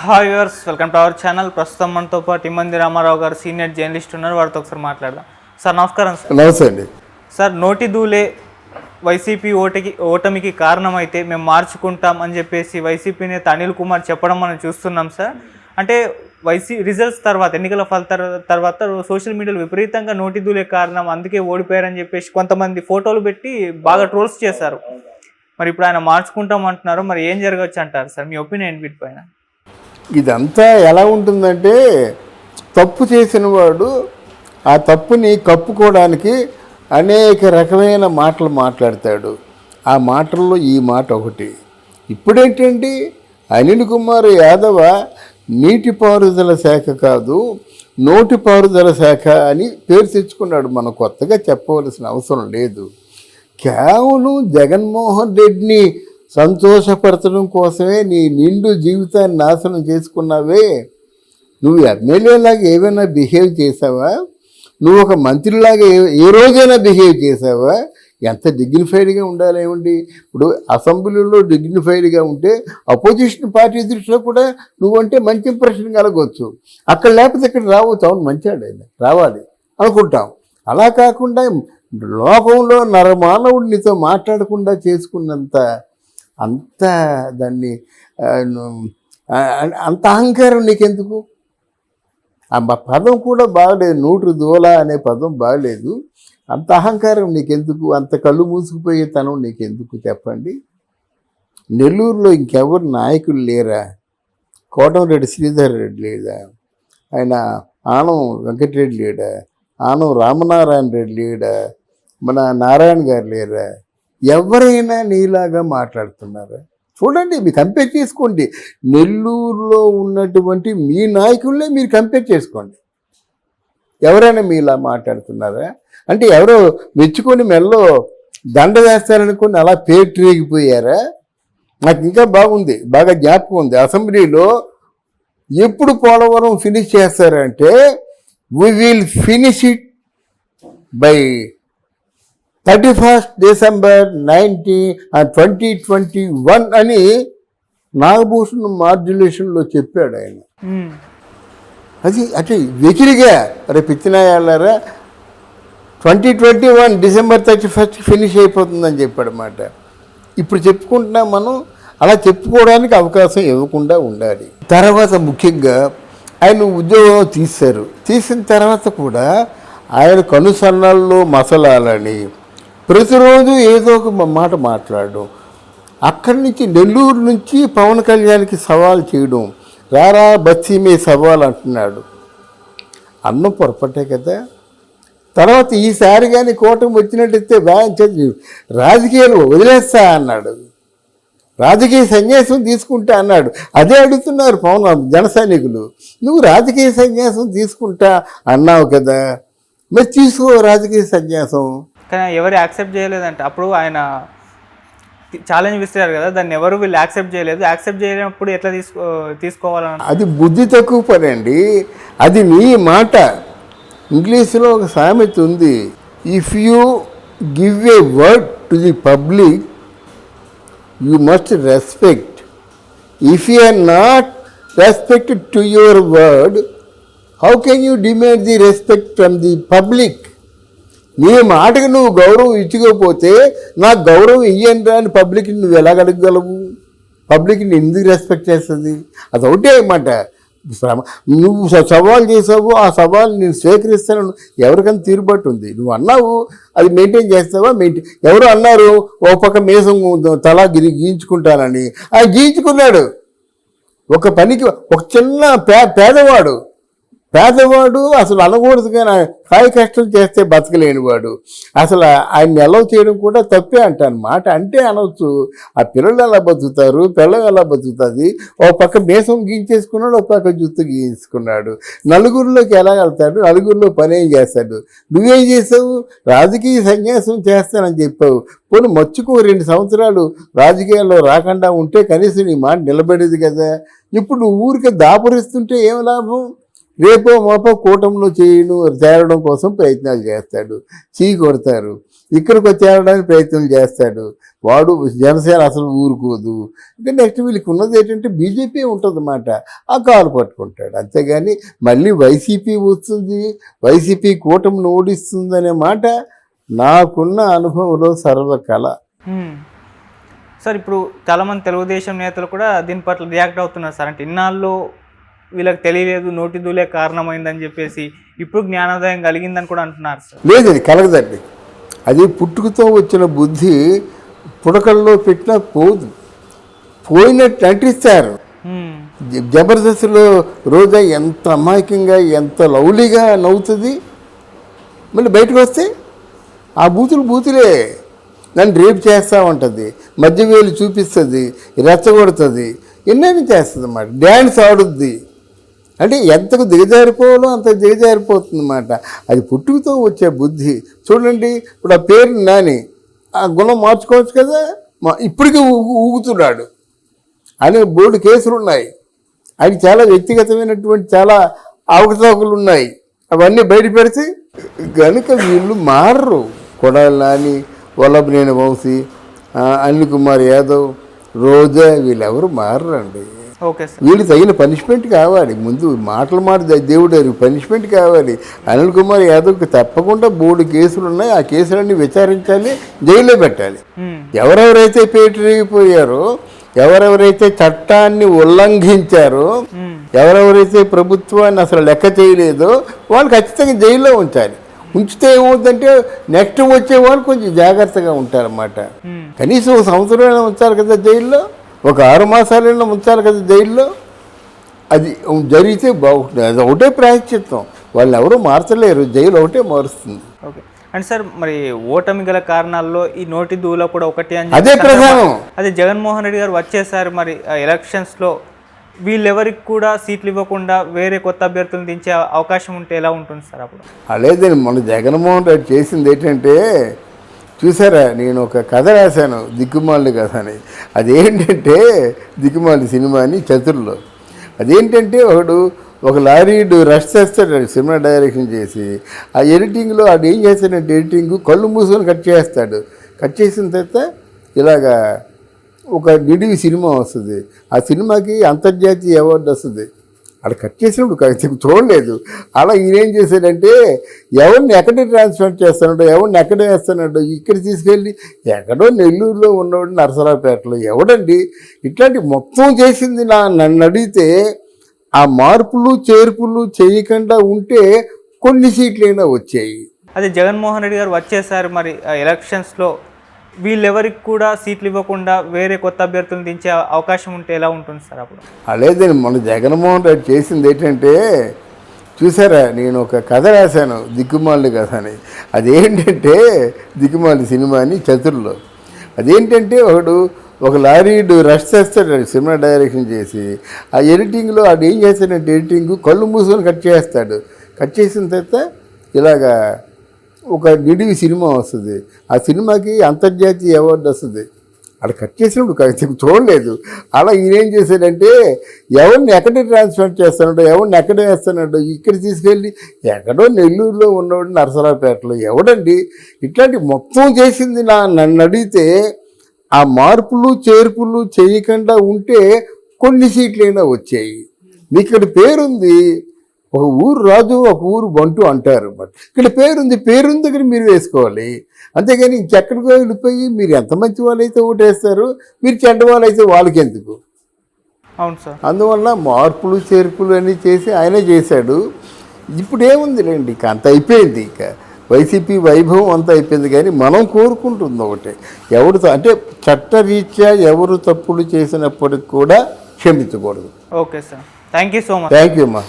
Hi viewers, welcome to our channel. ప్రస్తుతం మనతో పాటు ఇమ్మంది రామారావు గారు సీనియర్ జర్నలిస్ట్ ఉన్నారు. వారితో ఒకసారి మాట్లాడదాం. సార్ నమస్కారం. సార్ నమస్తే అండి. సార్, నోటి దూలే వైసీపీ ఓటమికి కారణమైతే మేము మార్చుకుంటాం అని చెప్పేసి వైసీపీ నేత అనిల్ కుమార్ చెప్పడం మనం చూస్తున్నాం సార్. అంటే రిజల్ట్స్ తర్వాత, ఎన్నికల ఫలితాల తర్వాత సోషల్ మీడియాలో విపరీతంగా నోటి దూలే కారణం, అందుకే ఓడిపోయారని చెప్పేసి కొంతమంది ఫోటోలు పెట్టి బాగా ట్రోల్స్ చేశారు. మరి ఇప్పుడు ఆయన మార్చుకుంటాం అంటున్నారు. మరి ఏం జరగవచ్చు అంటారు సార్? మీ ఒపీనియన్ వీటిపైన? ఇదంతా ఎలా ఉంటుందంటే, తప్పు చేసిన వాడు ఆ తప్పుని కప్పుకోవడానికి అనేక రకమైన మాటలు మాట్లాడతాడు. ఆ మాటల్లో ఈ మాట ఒకటి. ఇప్పుడేంటండి, అనిల్ కుమార్ యాదవ్ నీటిపారుదల శాఖ కాదు, నోటిపారుదల శాఖ అని పేరు తెచ్చుకున్నాడు. మనం కొత్తగా చెప్పవలసిన అవసరం లేదు. కేవలం జగన్మోహన్ రెడ్డిని సంతోషపరచడం కోసమే నీ నిండు జీవితాన్ని నాశనం చేసుకున్నావే. నువ్వు ఎమ్మెల్యేలాగా ఏమైనా బిహేవ్ చేసావా? నువ్వు ఒక మంత్రిలాగా ఏ రోజైనా బిహేవ్ చేసావా? ఎంత డిగ్నిఫైడ్గా ఉండాలేమండి. ఇప్పుడు అసెంబ్లీలో డిగ్నిఫైడ్గా ఉంటే అపోజిషన్ పార్టీ దృష్టిలో కూడా నువ్వంటే మంచి ఇంప్రెషన్ కలగవచ్చు. అక్కడ లేకపోతే ఇక్కడ రావచ్చు. అవును, మంచాడు ఆయన, రావాలి అనుకుంటాం. అలా కాకుండా లోకంలో నరమానవుడు నీతో మాట్లాడకుండా చేసుకున్నంత దాన్ని అంత అహంకారం నీకెందుకు? ఆ పదం కూడా బాగలేదు. నూటు దోల అనే పదం బాగలేదు. అంత అహంకారం నీకెందుకు? అంత కళ్ళు మూసుకుపోయే తనం నీకెందుకు చెప్పండి. నెల్లూరులో ఇంకెవరు నాయకులు లేరా? కోటమిరెడ్డి శ్రీధర్ రెడ్డి లేడా? ఆయన ఆనం వెంకటరెడ్డి లేడా? ఆనం రామనారాయణ రెడ్డి లేడా? మన నారాయణ గారు లేరా? ఎవరైనా నీలాగా మాట్లాడుతున్నారా? చూడండి, మీరు కంపేర్ చేసుకోండి. నెల్లూరులో ఉన్నటువంటి మీ నాయకులనే మీరు కంపేర్ చేసుకోండి. ఎవరైనా మీలా మాట్లాడుతున్నారా? అంటే ఎవరో మెచ్చుకొని మెల్లో దండ వేస్తారనుకొని అలా పేటరేగిపోయారా? నాకు ఇంకా బాగుంది, బాగా జ్ఞాపకం ఉంది. అసెంబ్లీలో ఎప్పుడు పోలవరం ఫినిష్ చేస్తారంటే, we will finish it by 31st December 2021 అని నాగభూషణ్ మాడ్యులేషన్లో చెప్పాడు ఆయన. అది అంటే వెకిలిగా రేపు ఇచ్చినాయాలరా 2021 December 31st ఫినిష్ అయిపోతుందని చెప్పాడు అన్నమాట. ఇప్పుడు చెప్పుకుంటున్నాం మనం. అలా చెప్పుకోవడానికి అవకాశం ఇవ్వకుండా ఉండాలి. తర్వాత ముఖ్యంగా ఆయన ఉద్యోగం తీశారు. తీసిన తర్వాత కూడా ఆయన కనుసన్నల్లో మసలాలని ప్రతిరోజు ఏదో ఒక మాట మాట్లాడడం, అక్కడి నుంచి నెల్లూరు నుంచి పవన్ కళ్యాణ్కి సవాల్ చేయడం, రారా బస్సీ మీ సవాల్ అంటున్నాడు. అన్నం పొరపట్టే కదా. తర్వాత ఈసారి కానీ కూటమి వచ్చినట్టయితే రాజకీయాలు వదిలేస్తా అన్నాడు, రాజకీయ సన్యాసం తీసుకుంటా అన్నాడు. అదే అడుగుతున్నారు పవన్ జన సైనికులు. నువ్వు రాజకీయ సన్యాసం తీసుకుంటా అన్నావు కదా, మరి తీసుకో రాజకీయ సన్యాసం. కానీ ఎవరు యాక్సెప్ట్ చేయలేదంటే, అప్పుడు ఆయన ఛాలెంజ్ విసిరారు కదా, దాన్ని ఎవరు వీళ్ళు యాక్సెప్ట్ చేయలేదు. యాక్సెప్ట్ చేయలేనప్పుడు ఎట్లా తీసుకోవాలని? అది బుద్ధి తక్కువ పని అండి. అది నీ మాట. ఇంగ్లీష్లో ఒక సామెత ఉంది, if you give a word to the public you must respect. If you are not respected to your word, how can you demand the respect from the public? నీ మాటకి నువ్వు గౌరవం ఇచ్చుకోకపోతే నాకు గౌరవం ఇయ్యండి అని పబ్లిక్ని నువ్వు ఎలా అడగగలవు? పబ్లిక్ని ఎందుకు రెస్పెక్ట్ చేస్తుంది? అది ఒకటే అన్నమాట. నువ్వు సవాల్ చేసావు, ఆ సవాల్ నేను స్వీకరిస్తాను. ఎవరికైనా తీరుబాటు ఉంది. నువ్వు అన్నావు, అది మెయింటైన్ చేస్తావా? ఎవరు అన్నారు ఓ పక్క మేసం తలా గీయించుకుంటానని? ఆయన గీయించుకున్నాడు. ఒక పనికి ఒక చిన్న పేదవాడు అసలు అనకూడదు, కానీ కాయ కష్టం చేస్తే బతకలేనివాడు. అసలు ఆయన్ని అలౌ చేయడం కూడా తప్పే అంటాను. మాట అంటే అనవచ్చు. ఆ పిల్లలు ఎలా బతుకుతారు, పిల్లలు ఎలా బతుకుతుంది? ఓ పక్క మేసం గీయించేసుకున్నాడు, ఒక పక్క జుత్తు గీయించుకున్నాడు. నలుగురిలోకి ఎలా వెళ్తాడు? నలుగురిలో పని ఏం చేస్తాడు? నువ్వేం చేసావు? రాజకీయ సన్యాసం చేస్తానని చెప్పావు. పోనీ మచ్చుకో 2 సంవత్సరాలు రాజకీయాల్లో రాకుండా ఉంటే కనీసం నీ మాట నిలబడేది కదా. ఇప్పుడు ఊరికి దాపురిస్తుంటే ఏం లాభం? రేపో మాపో కూటమిలో చేరడం కోసం ప్రయత్నాలు చేస్తాడు, కొడతారు. ఇక్కడికి వచ్చేయడానికి ప్రయత్నం చేస్తాడు. వాడు జనసేన అసలు ఊరుకోదు. ఇంకా నెక్స్ట్ వీళ్ళకి ఉన్నది ఏంటంటే బీజేపీ ఉంటుందన్నమాట. ఆ కాలు పట్టుకుంటాడు. అంతేగాని మళ్ళీ వైసీపీ వస్తుంది, వైసీపీ కూటమిని ఓడిస్తుంది అనే మాట నాకున్న అనుభవంలో సర్వకళ. సార్ ఇప్పుడు చాలామంది తెలుగుదేశం నేతలు కూడా దీని పట్ల రియాక్ట్ అవుతున్నారు సార్. అంటే ఇన్నాళ్ళు వీళ్ళకి తెలియలేదు, నోటి దూలే కారణమైందని చెప్పేసి ఇప్పుడు జ్ఞానోదయం కలిగిందని కూడా అంటున్నారు సార్. లేదు, అది కలగదండి. అది పుట్టుకతో వచ్చిన బుద్ధి పుడకల్లో పెట్టినా పోదు, పోయినట్టు నటిస్తారు. జబర్దస్త్లో రోజా ఎంత అమాయకంగా ఎంత లవ్లీగా నవ్వుతుంది, మళ్ళీ బయటకు వస్తే ఆ బూతులే. నన్ను రేపు చేస్తూ ఉంటుంది, మధ్య వేలు చూపిస్తుంది, రెచ్చగొడుతుంది, ఎన్నైనా చేస్తుంది అన్నమాట. డ్యాన్స్ ఆడుద్ది. అంటే ఎంతకు దిగజారిపోవాలో అంత దిగజారిపోతుంది అన్నమాట. అది పుట్టుకతో వచ్చే బుద్ధి. చూడండి, ఇప్పుడు ఆ పేరు నాని, ఆ గుణం మార్చుకోవచ్చు కదా. ఇప్పటికీ ఊగుతున్నాడు. ఆయన బోర్డు కేసులు ఉన్నాయి, ఆయన చాలా వ్యక్తిగతమైనటువంటి చాలా అవకతవకలు ఉన్నాయి. అవన్నీ బయట పెడితే కనుక వీళ్ళు మారరు. కొడాలి నాని, వల్లభనేని వంశీ, అనిల్ కుమార్ యాదవ్, రోజా, వీళ్ళెవరు మారరండి. Okay sir. వీళ్ళు తగిన పనిష్మెంట్ కావాలి. ముందు మాటలు దేవుడు పనిష్మెంట్ కావాలి. అనిల్ కుమార్ యాదవ్కి తప్పకుండా 3 కేసులు ఉన్నాయి. ఆ కేసులన్నీ విచారించాలి, జైల్లో పెట్టాలి. ఎవరెవరైతే పేటరిగిపోయారో, ఎవరెవరైతే చట్టాన్ని ఉల్లంఘించారో, ఎవరెవరైతే ప్రభుత్వాన్ని అసలు లెక్క చేయలేదో వాళ్ళు ఖచ్చితంగా జైల్లో ఉంచాలి. ఉంచితే ఏమవుతుందంటే నెక్స్ట్ వచ్చే వాళ్ళు కొంచెం జాగ్రత్తగా ఉంటారన్నమాట. కనీసం 1 సంవత్సరం ఉంచాలి కదా జైల్లో, ఒక 6 మాసాలైనా ఉంచాలి కదా జైల్లో. అది జరిగితే బాగుంటుంది. అది ఒకటే ప్రాయశ్చిత్తం. వాళ్ళు ఎవరూ మార్చలేరు, జైలు ఒకటే మారుస్తుంది. ఓకే. అండ్ సార్, మరి ఓటమి గల కారణాల్లో ఈ నోటి దూల కూడా ఒకటి అని అదే ప్రధానం. అదే జగన్మోహన్ రెడ్డి గారు వచ్చేసారి మరి ఎలక్షన్స్లో వీళ్ళెవరికి కూడా సీట్లు ఇవ్వకుండా వేరే కొత్త అభ్యర్థులను దించే అవకాశం ఉంటే ఎలా ఉంటుంది సార్ అప్పుడు? లేదండి, మన జగన్మోహన్ రెడ్డి చేసింది ఏంటంటే, చూసారా, నేను ఒక కథ రాశాను, దిక్కుమాలి కథ అని. అదేంటంటే దిక్కుమాలి సినిమాని చతుర్లో. అదేంటంటే ఒక లారీడు రష్ చేస్తాడు సినిమా డైరెక్షన్ చేసి. ఆ ఎడిటింగ్లో ఆడు ఏం చేస్తాడంటే, ఎడిటింగ్ కళ్ళు మూసుకొని కట్ చేస్తాడు. కట్ చేసిన తర్వాత ఇలాగా ఒక నిడివి సినిమా వస్తుంది. ఆ సినిమాకి అంతర్జాతీయ అవార్డు వస్తుంది. అక్కడ కట్ చేసినప్పుడు చూడలేదు. అలా ఈయనేం చేశాడంటే, ఎవరిని ఎక్కడ ట్రాన్స్ఫర్ చేస్తాడో, ఎవరిని ఎక్కడ వేస్తాడో, ఇక్కడ తీసుకెళ్ళి ఎక్కడో నెల్లూరులో ఉన్నవాడు నరసరావుపేటలో ఎవడండి ఇట్లాంటి మొత్తం చేసింది. నన్ను అడిగితే ఆ మార్పులు చేర్పులు చేయకుండా ఉంటే కొన్ని సీట్లైనా వచ్చాయి. అదే జగన్మోహన్ రెడ్డి గారు వచ్చేసారి మరి ఎలక్షన్స్లో వీళ్ళెవరికి కూడా సీట్లు ఇవ్వకుండా వేరే కొత్త అభ్యర్థులను దించే అవకాశం ఉంటే ఎలా ఉంటుంది సార్ అప్పుడు? లేదండి, మన జగన్మోహన్ రెడ్డి చేసింది ఏంటంటే, చూసారా, నేను ఒక కథ రాశాను, దిక్కుమాలి కథ అని. అదేంటంటే దిక్కుమాలి సినిమాని చతుర్లో. అదేంటంటే ఒక లారీడు రష్ చేస్తాడు సినిమా డైరెక్షన్ చేసి. ఆ ఎడిటింగ్లో ఆడు ఏం చేస్తాడంటే, ఎడిటింగ్ కళ్ళు మూసుకొని కట్ చేస్తాడు. కట్ చేసిన తర్వాత ఇలాగా ఒక నిడివి సినిమా వస్తుంది. ఆ సినిమాకి అంతర్జాతీయ అవార్డు వస్తుంది. అక్కడ కట్ చేసినప్పుడు చూడలేదు. అలా ఈయనేం చేశాడంటే, ఎవరిని ఎక్కడ ట్రాన్స్ఫర్ చేస్తాడో, ఎవరిని ఎక్కడ వేస్తాడో, ఇక్కడ తీసుకెళ్ళి ఎక్కడో నెల్లూరులో ఉన్నవాడు నరసరావుపేటలో ఎవడండి ఇట్లాంటి మొత్తం చేసింది. నన్ను అడిగితే ఆ మార్పులు చేర్పులు చేయకుండా ఉంటే కొన్ని సీట్లైనా వచ్చాయి. మీకు ఇక్కడ పేరుంది, ఒక ఊరు రాజు ఒక ఊరు బంటు అంటారు. బట్ ఇక్కడ పేరుంది దగ్గర మీరు వేసుకోవాలి. అంతేగాని ఇంకెక్కడికో వెళ్ళిపోయి మీరు ఎంత మంచి వాళ్ళైతే ఓటేస్తారు, మీరు చెడ్డ వాళ్ళైతే వాళ్ళకి ఎందుకు? అవును సార్. అందువల్ల మార్పులు చేర్పులు అన్నీ చేసి ఆయనే చేశాడు. ఇప్పుడు ఏముందిలేండి, ఇక అంత అయిపోయింది. ఇక వైసీపీ వైభవం అంతా అయిపోయింది. కానీ మనం కోరుకుంటుంది ఒకటే, అంటే చట్టరీత్యా ఎవరు తప్పులు చేసినప్పటికి కూడా క్షమించకూడదు. Okay sir, thank you so much. Thank you అమ్మా.